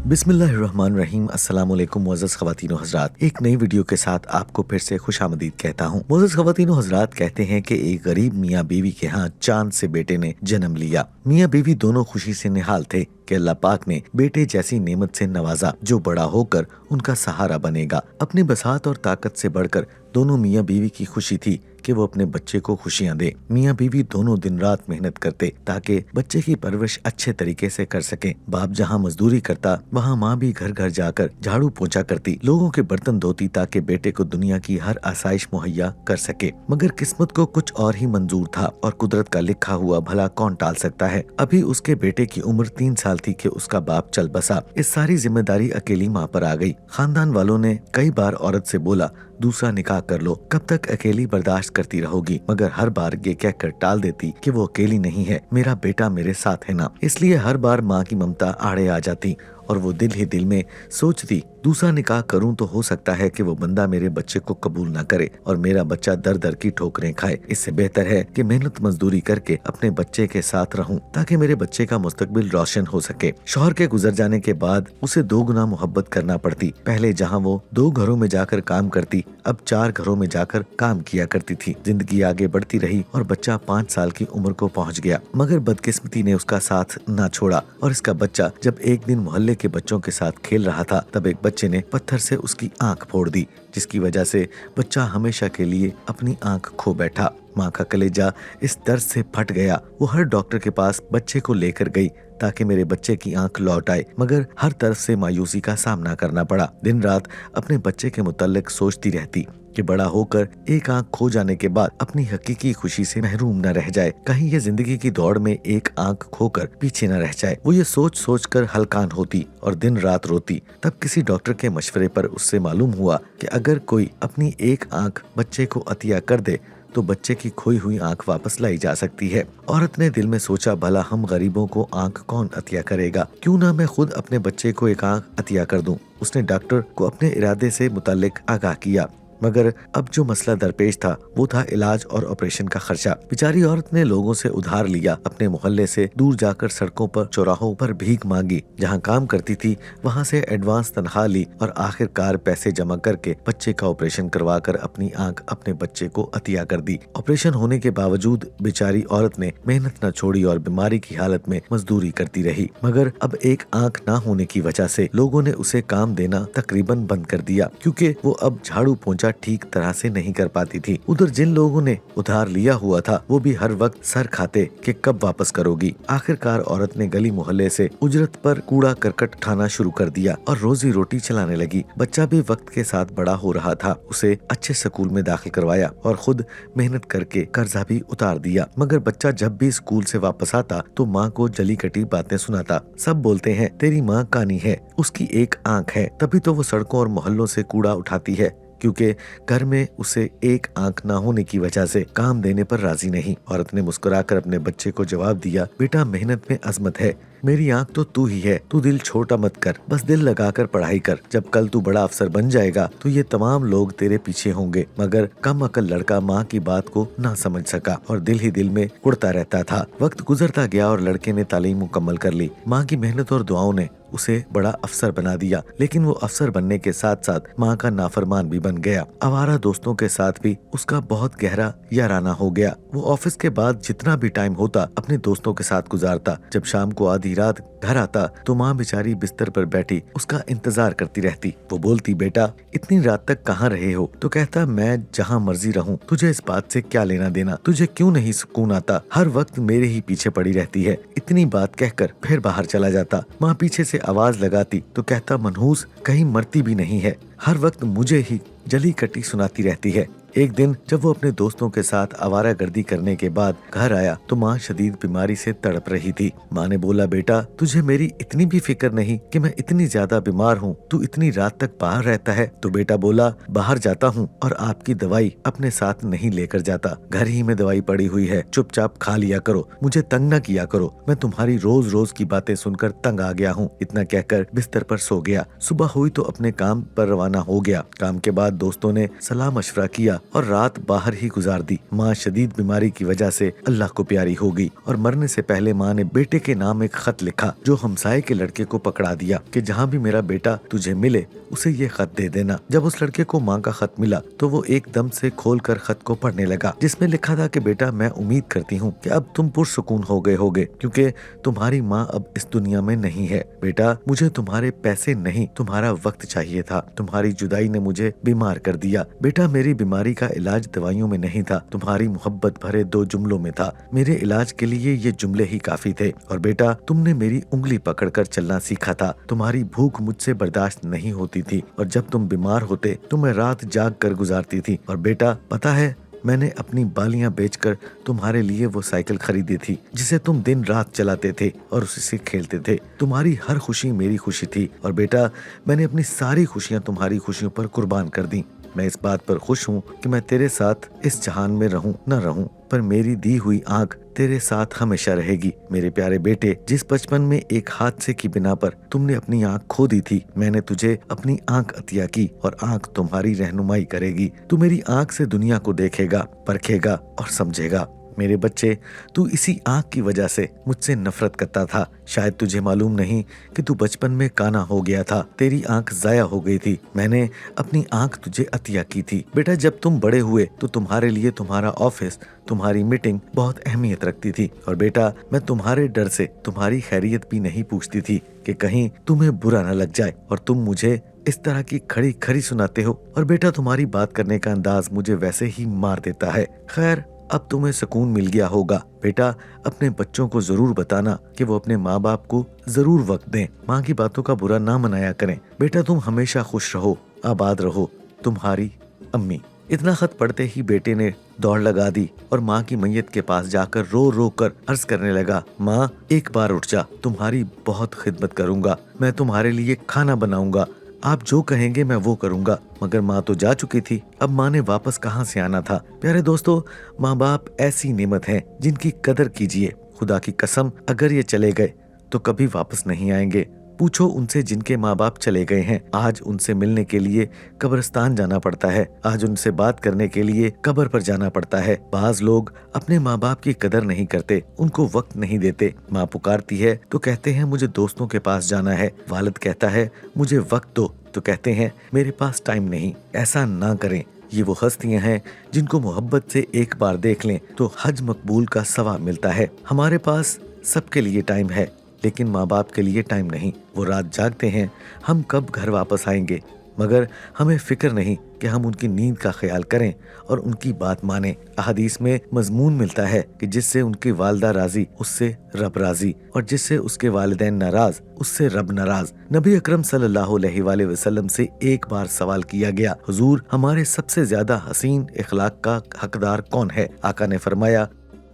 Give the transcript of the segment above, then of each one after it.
बिस्मिल्लाहिर्रहमानिर्रहीम। अस्सलाम वालेकुम मुअज़्ज़ज़ ख़वातीन व हज़रात, एक नई वीडियो के साथ आपको फिर से खुशामदीद कहता हूँ। मुअज़्ज़ज़ ख़वातीन व हज़रात, कहते हैं कि एक गरीब मियाँ बीवी के यहाँ चांद से बेटे ने जन्म लिया। मियाँ बीवी दोनों खुशी से निहाल थे कि अल्लाह पाक ने बेटे जैसी नेमत से नवाजा जो बड़ा होकर उनका सहारा बनेगा। अपनी बसात और ताकत से बढ़कर दोनों मियाँ बीवी की खुशी थी कि वो अपने बच्चे को खुशियां दे। मियाँ बीवी दोनों दिन रात मेहनत करते ताकि बच्चे की परवरिश अच्छे तरीके से कर सके। बाप जहाँ मजदूरी करता वहाँ माँ भी घर घर जाकर झाड़ू पोंछा करती, लोगों के बर्तन धोती ताकि बेटे को दुनिया की हर आसाइश मुहैया कर सके। मगर किस्मत को कुछ और ही मंजूर था और कुदरत का लिखा हुआ भला कौन टाल सकता है। अभी उसके बेटे की उम्र 3 साल थी कि उसका बाप चल बसा। इस सारी जिम्मेदारी अकेली माँ पर आ गई। खानदान वालों ने कई बार औरत से बोला दूसरा निकाह कर लो, कब तक अकेली बर्दाश्त करती रहोगी, मगर हर बार ये कहकर टाल देती कि वो अकेली नहीं है, मेरा बेटा मेरे साथ है ना। इसलिए हर बार माँ की ममता आड़े आ जाती और वो दिल ही दिल में सोचती दूसरा निकाह करूं तो हो सकता है कि वो बंदा मेरे बच्चे को कबूल ना करे और मेरा बच्चा दर दर की ठोकरें खाए। इससे बेहतर है कि मेहनत मजदूरी करके अपने बच्चे के साथ रहूं ताकि मेरे बच्चे का मुस्तकबिल रोशन हो सके। शौहर के गुजर जाने के बाद उसे 2 गुना मोहब्बत करना पड़ती। पहले जहां वो 2 घरों में जाकर काम करती, अब 4 घरों में जाकर काम किया करती थी। जिंदगी आगे बढ़ती रही और बच्चा 5 साल की उम्र को पहुंच गया, मगर बदकिस्मती ने उसका साथ ना छोड़ा और इसका बच्चा जब एक दिन मोहल्ले के बच्चों के साथ खेल रहा था तब एक बच्चे ने पत्थर से उसकी आंख फोड़ दी, जिसकी वजह से बच्चा हमेशा के लिए अपनी आंख खो बैठा। माँ का कलेजा इस दर्द से फट गया। वो हर डॉक्टर के पास बच्चे को लेकर गई ताकि मेरे बच्चे की आंख लौट आए, मगर हर तरफ से मायूसी का सामना करना पड़ा। दिन रात अपने बच्चे के मुतल्लिक सोचती रहती कि बड़ा होकर एक आंख खो जाने के बाद अपनी हकीकी खुशी से महरूम न रह जाए, कहीं ये जिंदगी की दौड़ में एक आंख खोकर पीछे न रह जाए। वो ये सोच सोच कर हलकान होती और दिन रात रोती। तब किसी डॉक्टर के मशवरे पर उससे मालूम हुआ कि अगर कोई अपनी एक आंख बच्चे को अतिया कर दे तो बच्चे की खोई हुई आंख वापस लाई जा सकती है। औरत ने दिल में सोचा भला हम गरीबों को आंख कौन अतिया करेगा, क्यों ना मैं खुद अपने बच्चे को एक आंख अतिया कर दूं। उसने डॉक्टर को अपने इरादे से मुताल्लिक आगाह किया, मगर अब जो मसला दरपेश था वो था इलाज और ऑपरेशन का खर्चा। बेचारी औरत ने लोगों से उधार लिया, अपने मोहल्ले से दूर जाकर सड़कों पर चौराहों पर भीख मांगी। जहां काम करती थी वहां से एडवांस तनख्वाह ली और आखिरकार पैसे जमा करके बच्चे का ऑपरेशन करवा कर अपनी आंख अपने बच्चे को अतिया कर दी। ऑपरेशन होने के बावजूद बेचारी औरत ने मेहनत न छोड़ी और बीमारी की हालत में मजदूरी करती रही, मगर अब एक आंख ना होने की वजह से लोगों ने उसे काम देना तकरीबन बंद कर दिया, क्योंकि वो अब झाड़ू पोंछा ठीक तरह से नहीं कर पाती थी। उधर जिन लोगों ने उधार लिया हुआ था वो भी हर वक्त सर खाते कि कब वापस करोगी। आखिरकार औरत ने गली मोहल्ले से उजरत पर कूड़ा करकट उठाना शुरू कर दिया और रोजी रोटी चलाने लगी। बच्चा भी वक्त के साथ बड़ा हो रहा था, उसे अच्छे स्कूल में दाखिल करवाया और खुद मेहनत करके कर्जा भी उतार दिया। मगर बच्चा जब भी स्कूल से वापस आता तो माँ को जली कटी बातें सुनाता। सब बोलते हैं तेरी माँ कानी है, उसकी एक आंख है, तभी तो वो सड़कों और मोहल्लों से कूड़ा उठाती है, क्योंकि घर में उसे एक आंख ना होने की वजह से काम देने पर राजी नहीं। औरत ने मुस्कुराकर अपने बच्चे को जवाब दिया, बेटा मेहनत में अजमत है, मेरी आंख तो तू ही है, तू दिल छोटा मत कर, बस दिल लगाकर पढ़ाई कर। जब कल तू बड़ा अफसर बन जाएगा तो ये तमाम लोग तेरे पीछे होंगे। मगर कम अकल लड़का माँ की बात को ना समझ सका और दिल ही दिल में उड़ता रहता था। वक्त गुजरता गया और लड़के ने तालीम मुकम्मल कर ली। माँ की मेहनत और दुआओं ने उसे बड़ा अफसर बना दिया, लेकिन वो अफसर बनने के साथ साथ माँ का नाफरमान भी बन गया। आवारा दोस्तों के साथ भी उसका बहुत गहरा याराना हो गया। वो ऑफिस के बाद जितना भी टाइम होता अपने दोस्तों के साथ गुजारता। जब शाम को आधी रात घर आता तो माँ बेचारी बिस्तर पर बैठी उसका इंतजार करती रहती। वो बोलती, बेटा इतनी रात तक कहाँ रहे हो? तो कहता, मैं जहाँ मर्जी रहूं, तुझे इस बात से क्या लेना देना, तुझे क्यों नहीं सुकून आता, हर वक्त मेरे ही पीछे पड़ी रहती है। इतनी बात कहकर फिर बाहर चला जाता। माँ पीछे से आवाज लगाती तो कहता, मनहूस कहीं मरती भी नहीं है, हर वक्त मुझे ही जली कटी सुनाती रहती है। एक दिन जब वो अपने दोस्तों के साथ आवारागर्दी करने के बाद घर आया तो माँ शदीद बीमारी से तड़प रही थी। माँ ने बोला, बेटा तुझे मेरी इतनी भी फिक्र नहीं कि मैं इतनी ज्यादा बीमार हूँ, तू इतनी रात तक बाहर रहता है? तो बेटा बोला, बाहर जाता हूँ और आपकी दवाई अपने साथ नहीं लेकर जाता, घर ही में दवाई पड़ी हुई है, चुपचाप खा लिया करो, मुझे तंग न किया करो, मैं तुम्हारी रोज रोज की बातें सुनकर तंग आ गया हूँ। इतना कहकर बिस्तर पर सो गया। सुबह हुई तो अपने काम पर रवाना हो गया। काम के बाद दोस्तों ने सलाह मशवरा किया اور رات باہر ہی گزار دی۔ ماں شدید بیماری کی وجہ سے اللہ کو پیاری ہو گئی اور مرنے سے پہلے ماں نے بیٹے کے نام ایک خط لکھا جو ہمسائے کے لڑکے کو پکڑا دیا کہ جہاں بھی میرا بیٹا تجھے ملے اسے یہ خط دے دینا۔ جب اس لڑکے کو ماں کا خط ملا تو وہ ایک دم سے کھول کر خط کو پڑھنے لگا، جس میں لکھا تھا کہ بیٹا میں امید کرتی ہوں کہ اب تم پرسکون ہو گئے ہوگے کیونکہ تمہاری ماں اب اس دنیا میں نہیں ہے۔ بیٹا مجھے تمہارے پیسے نہیں تمہارا وقت چاہیے تھا، تمہاری جدائی نے مجھے بیمار کر دیا۔ بیٹا میری بیماری کا علاج دوائیوں میں نہیں تھا، تمہاری محبت بھرے 2 جملوں میں تھا۔ میرے علاج کے لیے یہ جملے ہی کافی تھے۔ اور بیٹا تم نے میری انگلی پکڑ کر چلنا سیکھا تھا، تمہاری بھوک مجھ سے برداشت نہیں ہوتی تھی اور جب تم بیمار ہوتے تو میں رات جاگ کر گزارتی تھی۔ اور بیٹا پتا ہے میں نے اپنی بالیاں بیچ کر تمہارے لیے وہ سائیکل خریدی تھی جسے تم دن رات چلاتے تھے اور اسی سے کھیلتے تھے۔ تمہاری ہر خوشی میری خوشی تھی اور بیٹا میں نے اپنی ساری خوشیاں تمہاری خوشیوں پر قربان کر دیں۔ میں اس بات پر خوش ہوں کہ میں تیرے ساتھ اس جہان میں رہوں نہ رہوں، پر میری دی ہوئی آنکھ تیرے ساتھ ہمیشہ رہے گی۔ میرے پیارے بیٹے، جس بچپن میں ایک حادثے کی بنا پر تم نے اپنی آنکھ کھو دی تھی، میں نے تجھے اپنی آنکھ عطیہ کی اور آنکھ تمہاری رہنمائی کرے گی۔ تو میری آنکھ سے دنیا کو دیکھے گا، پرکھے گا اور سمجھے گا۔ میرے بچے، تو اسی آنکھ کی وجہ سے مجھ سے نفرت کرتا تھا۔ شاید تجھے معلوم نہیں کہ تو بچپن میں کانا ہو گیا تھا، تیری آنکھ ضائع ہو گئی تھی، میں نے اپنی آنکھ تجھے عطیہ کی تھی۔ بیٹا جب تم بڑے ہوئے تو تمہارے لیے تمہارا آفس، تمہاری میٹنگ بہت اہمیت رکھتی تھی اور بیٹا میں تمہارے ڈر سے تمہاری خیریت بھی نہیں پوچھتی تھی کہ کہیں تمہیں برا نہ لگ جائے اور تم مجھے اس طرح کی کھڑی کھڑی سناتے ہو۔ اور بیٹا تمہاری بات کرنے کا انداز مجھے ویسے ہی مار دیتا ہے۔ خیر اب تمہیں سکون مل گیا ہوگا۔ بیٹا اپنے بچوں کو ضرور بتانا کہ وہ اپنے ماں باپ کو ضرور وقت دیں، ماں کی باتوں کا برا نہ منایا کریں۔ بیٹا تم ہمیشہ خوش رہو، آباد رہو، تمہاری امی۔ اتنا خط پڑھتے ہی بیٹے نے دوڑ لگا دی اور ماں کی میت کے پاس جا کر رو رو کر عرض کرنے لگا، ماں ایک بار اٹھ جا، تمہاری بہت خدمت کروں گا، میں تمہارے لیے کھانا بناؤں گا، آپ جو کہیں گے میں وہ کروں گا۔ مگر ماں تو جا چکی تھی، اب ماں نے واپس کہاں سے آنا تھا؟ پیارے دوستو، ماں باپ ایسی نعمت ہیں جن کی قدر کیجیے۔ خدا کی قسم اگر یہ چلے گئے تو کبھی واپس نہیں آئیں گے۔ پوچھو ان سے جن کے ماں باپ چلے گئے ہیں، آج ان سے ملنے کے لیے قبرستان جانا پڑتا ہے، آج ان سے بات کرنے کے لیے قبر پر جانا پڑتا ہے۔ بعض لوگ اپنے ماں باپ کی قدر نہیں کرتے، ان کو وقت نہیں دیتے۔ ماں پکارتی ہے تو کہتے ہیں مجھے دوستوں کے پاس جانا ہے، والد کہتا ہے مجھے وقت دو تو کہتے ہیں میرے پاس ٹائم نہیں۔ ایسا نہ کریں، یہ وہ ہستیاں ہیں جن کو محبت سے ایک بار دیکھ لیں تو حج مقبول کا ثواب ملتا ہے۔ ہمارے پاس سب کے لیے ٹائم ہے لیکن ماں باپ کے لیے ٹائم نہیں۔ وہ رات جاگتے ہیں ہم کب گھر واپس آئیں گے، مگر ہمیں فکر نہیں کہ ہم ان کی نیند کا خیال کریں اور ان کی بات مانیں۔ احادیث میں مضمون ملتا ہے کہ جس سے ان کی والدہ راضی اس سے رب راضی، اور جس سے اس کے والدین ناراض اس سے رب ناراض۔ نبی اکرم صلی اللہ علیہ وآلہ وسلم سے ایک بار سوال کیا گیا، حضور ہمارے سب سے زیادہ حسین اخلاق کا حقدار کون ہے؟ آقا نے فرمایا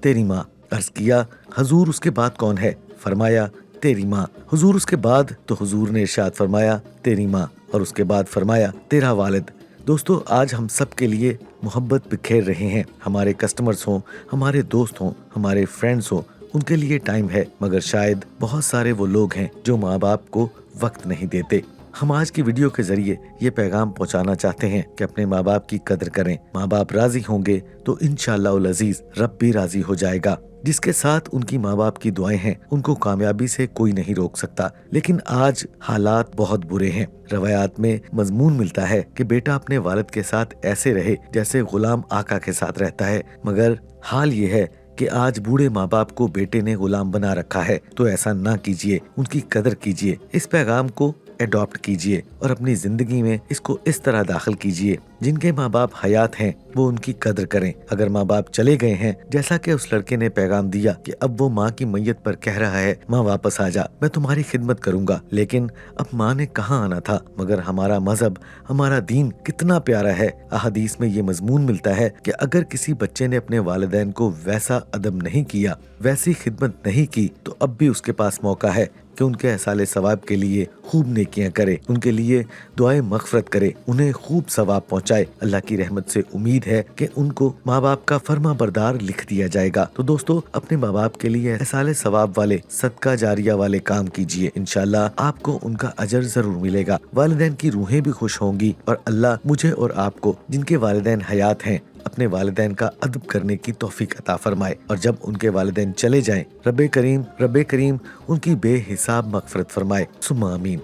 تیری ماں۔ عرض کیا حضور اس کے بعد کون ہے؟ فرمایا تیری ماں۔ حضور اس کے بعد؟ تو حضور نے ارشاد فرمایا تیری ماں، اور اس کے بعد فرمایا تیرا والد۔ دوستو آج ہم سب کے لیے محبت بکھیر رہے ہیں، ہمارے کسٹمرز ہوں، ہمارے دوست ہوں، ہمارے فرینڈز ہوں، ان کے لیے ٹائم ہے، مگر شاید بہت سارے وہ لوگ ہیں جو ماں باپ کو وقت نہیں دیتے۔ ہم آج کی ویڈیو کے ذریعے یہ پیغام پہنچانا چاہتے ہیں کہ اپنے ماں باپ کی قدر کریں۔ ماں باپ راضی ہوں گے تو انشاءاللہ العزیز رب بھی راضی ہو جائے گا۔ جس کے ساتھ ان کی ماں باپ کی دعائیں ہیں ان کو کامیابی سے کوئی نہیں روک سکتا، لیکن آج حالات بہت برے ہیں۔ روایات میں مضمون ملتا ہے کہ بیٹا اپنے والد کے ساتھ ایسے رہے جیسے غلام آقا کے ساتھ رہتا ہے، مگر حال یہ ہے کہ آج بوڑھے ماں باپ کو بیٹے نے غلام بنا رکھا ہے۔ تو ایسا نہ کیجیے، ان کی قدر کیجیے، اس پیغام کو اڈاپٹ کیجیے اور اپنی زندگی میں اس کو اس طرح داخل کیجیے جن کے ماں باپ حیات ہیں وہ ان کی قدر کریں۔ اگر ماں باپ چلے گئے ہیں، جیسا کہ اس لڑکے نے پیغام دیا کہ اب وہ ماں کی میت پر کہہ رہا ہے ماں واپس آ جا، میں تمہاری خدمت کروں گا، لیکن اب ماں نے کہاں آنا تھا؟ مگر ہمارا مذہب، ہمارا دین کتنا پیارا ہے۔ احادیث میں یہ مضمون ملتا ہے کہ اگر کسی بچے نے اپنے والدین کو ویسا ادب نہیں کیا، ویسی خدمت نہیں کی، تو اب بھی اس کے پاس موقع ہے कि उनके एहसाले सवाब के लिए खूब नेकियां करे, उनके लिए दुआएं मगफरत करे, उन्हें खूब सवाब पहुंचाए। अल्लाह की रहमत से उम्मीद है कि उनको माँ बाप का फर्मा बरदार लिख दिया जाएगा। तो दोस्तों, अपने माँ बाप के लिए एहसाले सवाब वाले सदका जारिया वाले काम कीजिए, इंशाल्लाह आपको उनका अजर जरूर मिलेगा। वालिदैन की रूहें भी खुश होंगी और अल्लाह मुझे और आपको जिनके वालिदैन हयात हैं अपने वालिदैन का अदब करने की तौफीक अता फरमाए, और जब उनके वालिदैन चले जाएं रब्बे करीम उनकी बेहिसाब मगफरत फरमाए। सुम्मा आमीन।